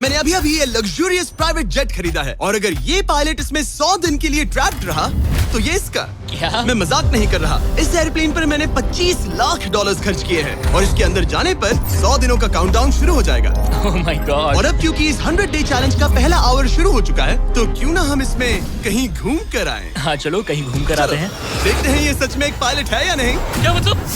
मैंने अभी ये लग्जूरियस प्राइवेट जेट खरीदा है और अगर ये पायलट इसमें 100 दिन के लिए ट्रैप्ड रहा तो ये इसका। क्या? मैं मजाक नहीं कर रहा। इस एयरप्लेन पर मैंने $25 लाख खर्च किए हैं और इसके अंदर जाने पर 100 दिनों का काउंटडाउन शुरू हो जाएगा। Oh my God! और अब क्योंकि इस 100 डे चैलेंज का पहला आवर शुरू हो चुका है तो क्यों ना हम इसमें कहीं घूम कर आए। हाँ चलो कहीं घूम कर आते हैं। देखते हैं ये सच में एक पायलट है या नहीं। क्या मतलब?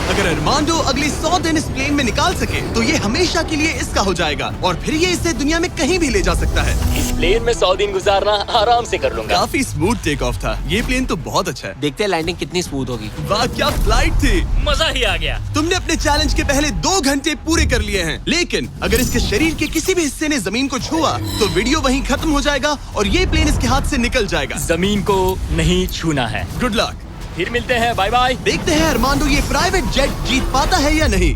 अगर अरमांडो अगले 100 दिन इस प्लेन में निकाल सके तो ये हमेशा के लिए इसका हो जाएगा और फिर ये इसे दुनिया में कहीं भी ले जा सकता है। इस प्लेन में 100 दिन गुजारना आराम से कर लूंगा। काफी स्मूथ टेक ऑफ था। ये प्लेन तो बहुत अच्छा है। देखते हैं लैंडिंग कितनी स्मूथ होगी। वाह क्या फ्लाइट थी। मजा ही आ गया। तुमने अपने चैलेंज के पहले 2 घंटे पूरे कर लिए हैं, लेकिन अगर इसके शरीर के किसी भी हिस्से ने जमीन को छुआ तो वीडियो वहीं खत्म हो जाएगा और ये प्लेन इसके हाथ से निकल जाएगा। जमीन को नहीं छूना है। Good luck. फिर मिलते हैं, बाय बाय। देखते हैं अरमांडो ये प्राइवेट जेट जीत पाता है या नहीं।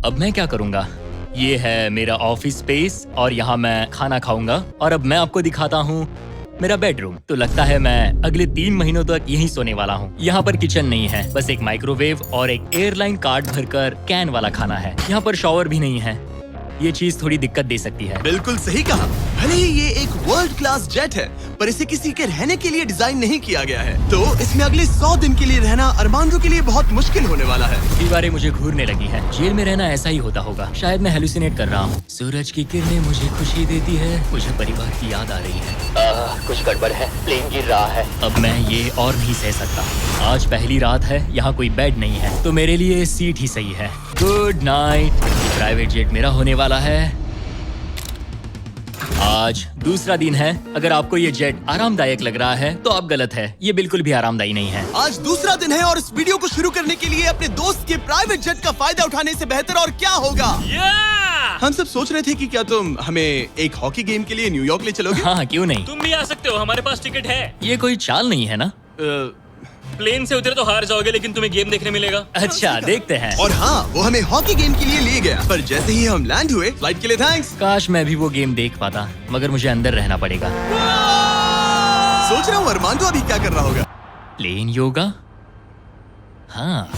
अब मैं क्या करूंगा? ये है मेरा ऑफिस स्पेस और यहाँ मैं खाना खाऊंगा और अब मैं आपको दिखाता हूँ मेरा बेडरूम। तो लगता है मैं अगले 3 महीनों तक यहीं सोने वाला हूँ। यहाँ पर किचन नहीं है, बस एक माइक्रोवेव और एक एयरलाइन कार्ड भरकर कैन वाला खाना है। यहाँ पर शॉवर भी नहीं है। ये चीज थोड़ी दिक्कत दे सकती है। बिल्कुल सही कहा। भले ही ये एक वर्ल्ड क्लास जेट है पर इसे किसी के रहने के लिए डिजाइन नहीं किया गया है, तो इसमें अगले 100 दिन के लिए रहना अरमांडो के लिए बहुत मुश्किल होने वाला है। दीवारें मुझे घूरने लगी है। जेल में रहना ऐसा ही होता होगा। शायद मैं हेलुसिनेट कर रहा हूँ। सूरज की किरणें मुझे खुशी देती है। मुझे परिवार की याद आ रही है। कुछ गड़बड़ है। प्लेन गिर रहा है। अब मैं ये और नहीं सह सकता। आज पहली रात है, यहाँ कोई बेड नहीं है, तो मेरे लिए सीट ही सही है। Good night. प्राइवेट जेट मेरा होने वाला है। आज दूसरा दिन है। अगर आपको ये जेट आरामदायक लग रहा है तो आप गलत है। ये बिल्कुल भी आरामदायी नहीं है। आज दूसरा दिन है और इस वीडियो को शुरू करने के लिए अपने दोस्त के प्राइवेट जेट का फायदा उठाने से बेहतर और क्या होगा। हम सब सोच रहे थे कि क्या तुम हमें एक हॉकी गेम के लिए न्यूयॉर्क ले चलोगे। हाँ क्यों नहीं। तुम भी आ सकते हो, हमारे पास टिकट है। ये कोई चाल नहीं है ना। प्लेन से उतरे तो हार जाओगे लेकिन तुम्हें गेम देखने मिलेगा। अच्छा देखते हैं। और हाँ, वो हमें हॉकी गेम के लिए ले गया, पर जैसे ही हम लैंड हुए, फ्लाइट के लिए थैंक्स। काश मैं भी वो गेम देख पाता, मगर मुझे अंदर रहना पड़ेगा। सोच रहा हूँ अरमांडो अभी क्या कर रहा होगा। प्लेन योगा। हाँ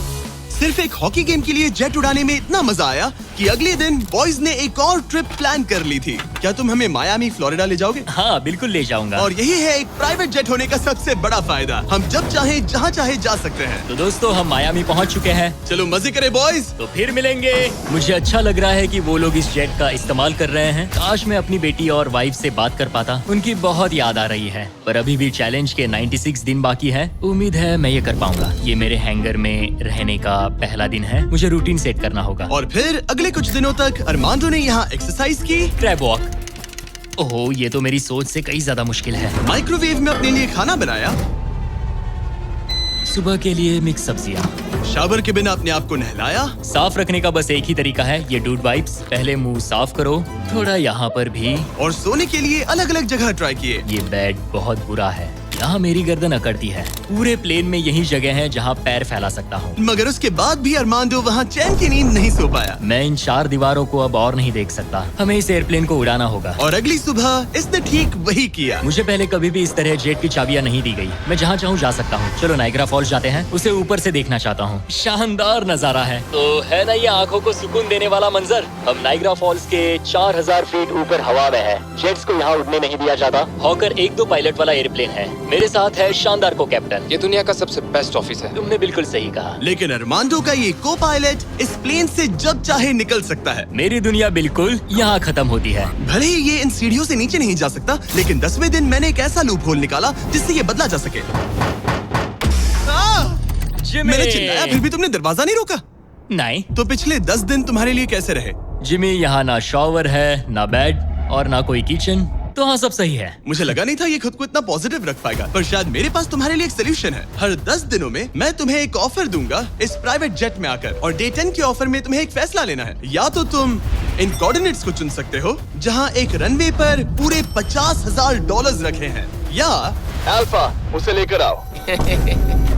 सिर्फ एक हॉकी गेम के लिए जेट उड़ाने में इतना मजा आया कि अगले दिन बॉयज ने एक और ट्रिप प्लान कर ली थी। क्या तुम हमें मायामी फ्लोरिडा ले जाओगे? हाँ बिल्कुल ले जाऊंगा। और यही है एक प्राइवेट जेट होने का सबसे बड़ा फायदा। हम जब चाहे जहाँ चाहे जा सकते हैं। तो दोस्तों हम मायामी पहुँच चुके हैं। चलो मजे करें बॉयज। तो फिर मिलेंगे। मुझे अच्छा लग रहा है कि वो लोग इस जेट का इस्तेमाल कर रहे हैं। काश मैं अपनी बेटी और वाइफ से बात कर पाता। उनकी बहुत याद आ रही है। पर अभी भी चैलेंज के 96 दिन बाकी है। उम्मीद है मैं ये कर पाऊंगा। ये मेरे हैंगर में रहने का पहला दिन है। मुझे रूटीन सेट करना होगा। और फिर अगले कुछ दिनों तक अरमांडो ने यहाँ एक्सरसाइज की, क्रैब वॉक। ओहो ये तो मेरी सोच से कई ज्यादा मुश्किल है। माइक्रोवेव में अपने लिए खाना बनाया, सुबह के लिए मिक्स सब्जियाँ, शावर के बिना अपने आप को नहलाया। साफ रखने का बस एक ही तरीका है, ये डूड वाइप्स। पहले मुंह साफ करो, थोड़ा यहाँ पर भी। और सोने के लिए अलग अलग जगह ट्राई किए। ये बेड बहुत बुरा है। यहाँ मेरी गर्दन अकड़ती है। पूरे प्लेन में यही जगह है जहाँ पैर फैला सकता हूँ। मगर उसके बाद भी अरमांडो वहाँ चैन की नींद नहीं सो पाया। मैं इन 4 दीवारों को अब और नहीं देख सकता। हमें इस एयरप्लेन को उड़ाना होगा। और अगली सुबह इसने ठीक वही किया। मुझे पहले कभी भी इस तरह जेट की चाबियां नहीं दी गई। मैं जहाँ चाहूँ जा सकता हूँ। चलो नाइग्रा फॉल्स जाते हैं। उसे ऊपर से देखना चाहता हूँ। शानदार नजारा है। तो है ना ये आंखों को सुकून देने वाला मंजर। हम नाइग्रा फॉल्स के 4000 फीट ऊपर हवा में है। जेट्स को यहाँ उड़ने नहीं दिया जाता। हॉकर 1-2 पायलट वाला एयरप्लेन है। मेरे साथ है शानदार को कैप्टन। ये दुनिया का सबसे बेस्ट ऑफिस है। तुमने बिल्कुल सही कहा। लेकिन अरमांडो का ये को पायलट इस प्लेन से जब चाहे निकल सकता है। मेरी दुनिया बिल्कुल यहाँ खत्म होती है। भले ही ये इन सीढ़ियों से नीचे नहीं जा सकता, लेकिन 10वें दिन मैंने एक ऐसा लूप होल निकाला जिससे ये बदला जा सके। मैंने चिल्लाया फिर भी तुमने दरवाजा नहीं रोका। नहीं तो पिछले 10 दिन तुम्हारे लिए कैसे रहे? जिमी, यहाँ ना शॉवर है, ना बेड और ना कोई किचन। तो हाँ सब सही है। मुझे लगा नहीं था ये खुद को इतना पॉजिटिव रख पाएगा, पर शायद मेरे पास तुम्हारे लिए एक सोल्यूशन है। हर 10 दिनों में मैं तुम्हें एक ऑफर दूंगा इस प्राइवेट जेट में आकर, और डे 10 के ऑफर में तुम्हें एक फैसला लेना है। या तो तुम इन कोऑर्डिनेट्स को चुन सकते हो जहाँ एक रनवे पर पूरे $50,000 रखे हैं, या अल्फा उसे लेकर आओ।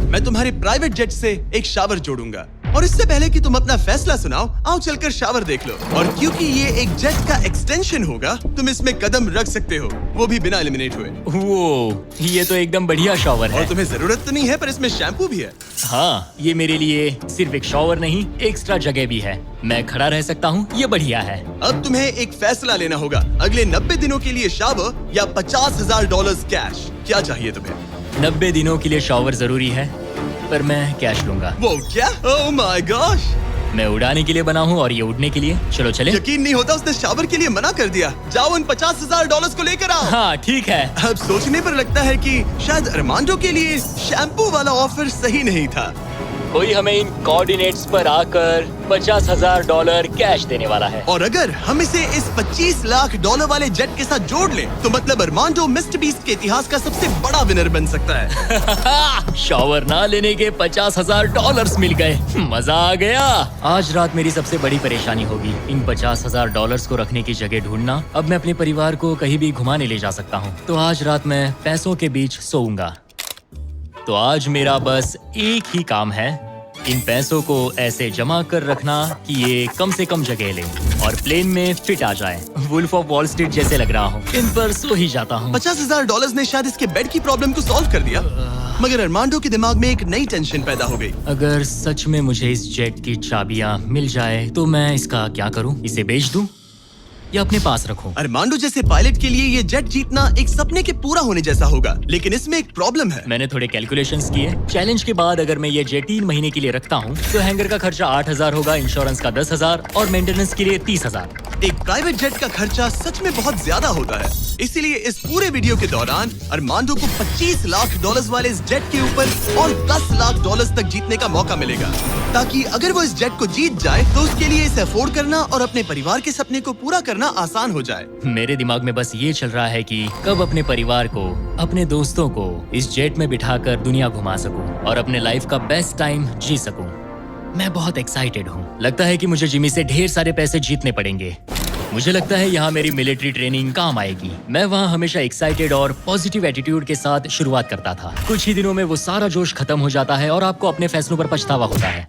मैं तुम्हारे प्राइवेट जेट से एक शावर जोड़ूंगा और इससे पहले कि तुम अपना फैसला सुनाओ, आओ चलकर शावर देख लो। और क्योंकि ये एक जेट का एक्सटेंशन होगा, तुम इसमें कदम रख सकते हो, वो भी बिना एलिमिनेट हुए। वो ये तो एकदम बढ़िया शॉवर और है। तुम्हें जरूरत तो नहीं है, पर इसमें शैम्पू भी है। हाँ, ये मेरे लिए सिर्फ एक शॉवर नहीं, एक्स्ट्रा जगह भी है। मैं खड़ा रह सकता हूँ, ये बढ़िया है। अब तुम्हें एक फैसला लेना होगा, अगले 90 दिनों के लिए शावर या $50,000 कैश। क्या चाहिए तुम्हें? 90 दिनों के लिए शॉवर जरूरी है, पर मैं कैश लूंगा। वो क्या? Oh my gosh! मैं उड़ाने के लिए बना हूँ और ये उड़ने के लिए। चलो चले। यकीन नहीं होता, उसने शावर के लिए मना कर दिया। जाओ उन $50,000 को लेकर आओ। हाँ ठीक है। अब सोचने पर लगता है कि शायद अरमांडो के लिए शैम्पू वाला ऑफर सही नहीं था। कोई हमें इन कोऑर्डिनेट्स पर आकर $50,000 कैश देने वाला है। और अगर हम इसे इस $25 लाख वाले जेट के साथ जोड़ लें, तो मतलब अरमांडो मिस्टर बीस्ट के इतिहास का सबसे बड़ा विनर बन सकता है। शॉवर ना लेने के $50,000 मिल गए, मजा आ गया। आज रात मेरी सबसे बड़ी परेशानी होगी इन $50,000 को रखने की जगह ढूंढना। अब मैं अपने परिवार को कहीं भी घुमाने ले जा सकता हूँ, तो आज रात मैं पैसों के बीच सोऊंगा। तो आज मेरा बस एक ही काम है, इन पैसों को ऐसे जमा कर रखना कि ये कम से कम जगह ले और प्लेन में फिट आ जाए। वुल्फ ऑफ वॉल स्ट्रीट जैसे लग रहा हूँ। इन पर सो ही जाता हूँ। $50,000 ने शायद इसके बेड की प्रॉब्लम को सॉल्व कर दिया, मगर अरमांडो के दिमाग में एक नई टेंशन पैदा हो गई। अगर सच में मुझे इस जेट की चाबियां मिल जाए तो मैं इसका क्या करूं? इसे बेच दूं या अपने पास रखूं? अरमांडो जैसे पायलट के लिए ये जेट जीतना एक सपने के पूरा होने जैसा होगा, लेकिन इसमें एक प्रॉब्लम है। मैंने थोड़े कैलकुलेशंस किए। चैलेंज के बाद अगर मैं ये जेट 3 महीने के लिए रखता हूं, तो हैंगर का खर्चा 8,000 होगा, इंश्योरेंस का 10,000 और मेंटेनेंस के लिए 30,000। एक प्राइवेट जेट का खर्चा सच में बहुत ज्यादा होता है, इसीलिए इस पूरे वीडियो के दौरान अरमांडो को $25 लाख वाले इस जेट के ऊपर और $10 लाख तक जीतने का मौका मिलेगा, ताकि अगर वो इस जेट को जीत जाए तो उसके लिए इसे अफोर्ड करना और अपने परिवार के सपने को पूरा करना आसान हो जाए। मेरे दिमाग में बस ये चल रहा है कि कब अपने परिवार को, अपने दोस्तों को इस जेट में बिठाकर दुनिया घुमा सकूं और अपने लाइफ का बेस्ट टाइम जी सकूं। मैं बहुत एक्साइटेड हूँ। लगता है कि मुझे जिमी से ढेर सारे पैसे जीतने पड़ेंगे। मुझे लगता है यहाँ मेरी मिलिट्री ट्रेनिंग काम आएगी। मैं वहाँ हमेशा एक्साइटेड और पॉजिटिव एटीट्यूड के साथ शुरुआत करता था। कुछ ही दिनों में वो सारा जोश खत्म हो जाता है और आपको अपने फैसलों पर पछतावा होता है,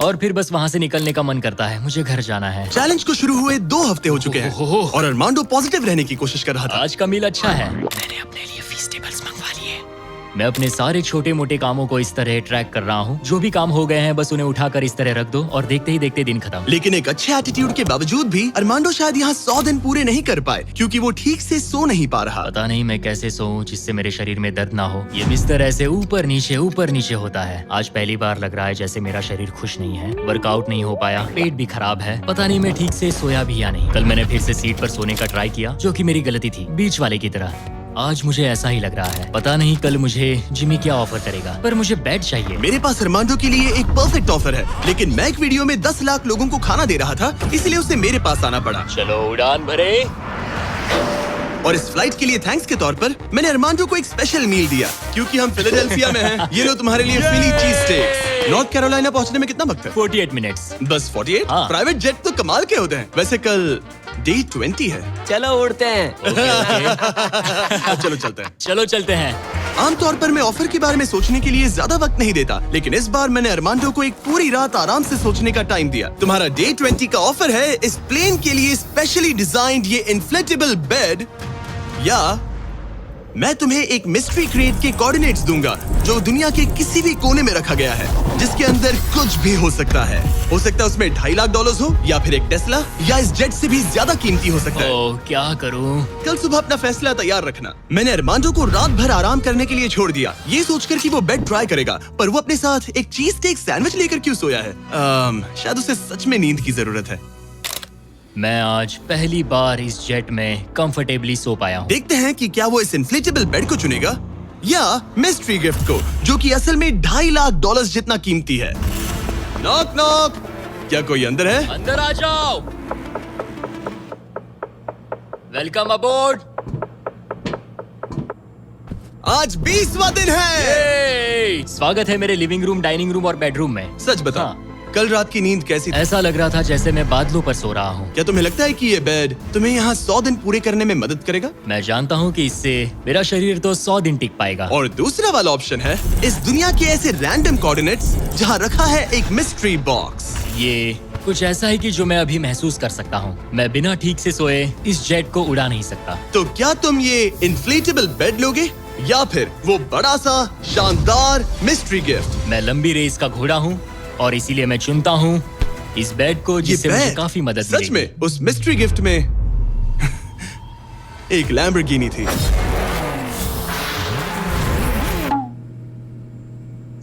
और फिर बस वहाँ से निकलने का मन करता है। मुझे घर जाना है। चैलेंज को शुरू हुए 2 हफ्ते हो चुके हैं और अरमांडो पॉजिटिव रहने की कोशिश कर रहा था। आज का मील अच्छा है। मैंने अपने लिए फेस्टिवल्स मंगवा लिए। मैं अपने सारे छोटे मोटे कामों को इस तरह ट्रैक कर रहा हूँ। जो भी काम हो गए हैं बस उन्हें उठाकर इस तरह रख दो और देखते ही देखते दिन खत्म। लेकिन एक अच्छे एटीट्यूड के बावजूद भी अरमांडो शायद यहाँ 100 दिन पूरे नहीं कर पाए, क्योंकि वो ठीक से सो नहीं पा रहा। पता नहीं मैं कैसे सोऊं जिससे मेरे शरीर में दर्द ना हो। ये बिस्तर ऐसे ऊपर नीचे होता है। आज पहली बार लग रहा है जैसे मेरा शरीर खुश नहीं है। वर्कआउट नहीं हो पाया, पेट भी खराब है। पता नहीं मैं ठीक से सोया भी या नहीं। कल मैंने फिर से सीट पर सोने का ट्राई किया, जो कि मेरी गलती थी, बीच वाले की तरह। आज मुझे ऐसा ही लग रहा है। पता नहीं कल मुझे जिमी क्या ऑफर करेगा, पर मुझे बेड चाहिए। मेरे पास अरमांडो के लिए एक परफेक्ट ऑफर है, लेकिन मैं एक वीडियो में 10 लाख लोगों को खाना दे रहा था, इसलिए उसे मेरे पास आना पड़ा। चलो उड़ान भरे। और इस फ्लाइट के लिए थैंक्स के तौर पर मैंने अरमांडो को एक स्पेशल मील दिया, क्योंकि हम फिलाडेल्फिया में हैं। ये लो तुम्हारे लिए फिली चीज स्टेक्स। नॉर्थ कैरोलिना पहुंचने में कितना वक्त है? 48 मिनट्स। बस 48? हाँ। प्राइवेट जेट तो कमाल के होते हैं। वैसे कल डे 20 है। चलो उड़ते हैं। चलो चलते हैं। चलो चलते हैं। आमतौर पर मैं ऑफर के बारे में सोचने के लिए ज्यादा वक्त नहीं देता, लेकिन इस बार मैंने अरमांडो को एक पूरी रात आराम से सोचने का टाइम दिया। तुम्हारा डे 20 का ऑफर है इस प्लेन के लिए स्पेशली डिजाइन्ड ये इन्फ्लेटेबल बेड, या मैं तुम्हें एक मिस्ट्री क्रेट के कोऑर्डिनेट्स दूंगा जो दुनिया के किसी भी कोने में रखा गया है, जिसके अंदर कुछ भी हो सकता है। हो सकता है उसमें $2.5 लाख हो, या फिर एक टेस्ला, या इस जेट से भी ज्यादा कीमती हो सकता है। ओह, क्या करूं? कल सुबह अपना फैसला तैयार रखना। मैंने अरमांडो को रात भर आराम करने के लिए छोड़ दिया, ये सोचकर कि वो बेड ट्राई करेगा, पर वो अपने साथ एक चीज स्टेक सैंडविच लेकर क्यों सोया है? शायद उसे सच में नींद की जरूरत है। मैं आज पहली बार इस जेट में कंफर्टेबली सो पाया हूँ। देखते हैं कि क्या वो इस इन्फ्लेटेबल बेड को चुनेगा या मिस्ट्री गिफ्ट को, जो कि असल में $2.5 लाख जितना कीमती है। नॉक नॉक, क्या कोई अंदर है? अंदर आ जाओ। Welcome aboard. आज 20वां दिन है। स्वागत है मेरे लिविंग रूम, डाइनिंग रूम और बेडरूम में। सच बताओ, कल रात की नींद कैसी थी? ऐसा लग रहा था जैसे मैं बादलों पर सो रहा हूँ। क्या तुम्हें लगता है कि ये बेड तुम्हें यहाँ 100 दिन पूरे करने में मदद करेगा? मैं जानता हूँ कि इससे मेरा शरीर तो 100 दिन टिक पाएगा। और दूसरा वाला ऑप्शन है इस दुनिया के ऐसे रैंडम कोऑर्डिनेट्स जहाँ रखा है एक मिस्ट्री बॉक्स। ये कुछ ऐसा है कि जो मैं अभी महसूस कर सकता हूँ। मैं बिना ठीक से सोए इस जेट को उड़ा नहीं सकता। तो क्या तुम ये इन्फ्लेटेबल बेड लोगे या फिर वो बड़ा सा शानदार मिस्ट्री गिफ्ट? मैं लंबी रेस का घोड़ा हूँ और इसीलिए मैं चुनता हूँ इस बेड को, जिससे मुझे बेड काफी मदद सच मिलेगी। में उस मिस्ट्री गिफ्ट में एक लैम्बोर्गिनी थी।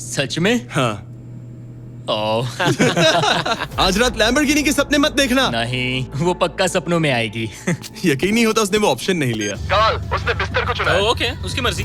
सच में? हाँ। ओह आज रात लैम्बोर्गिनी के सपने मत देखना। नहीं, वो पक्का सपनों में आएगी। यकीन नहीं होता उसने वो ऑप्शन नहीं लिया। ओके, उसकी मर्जी।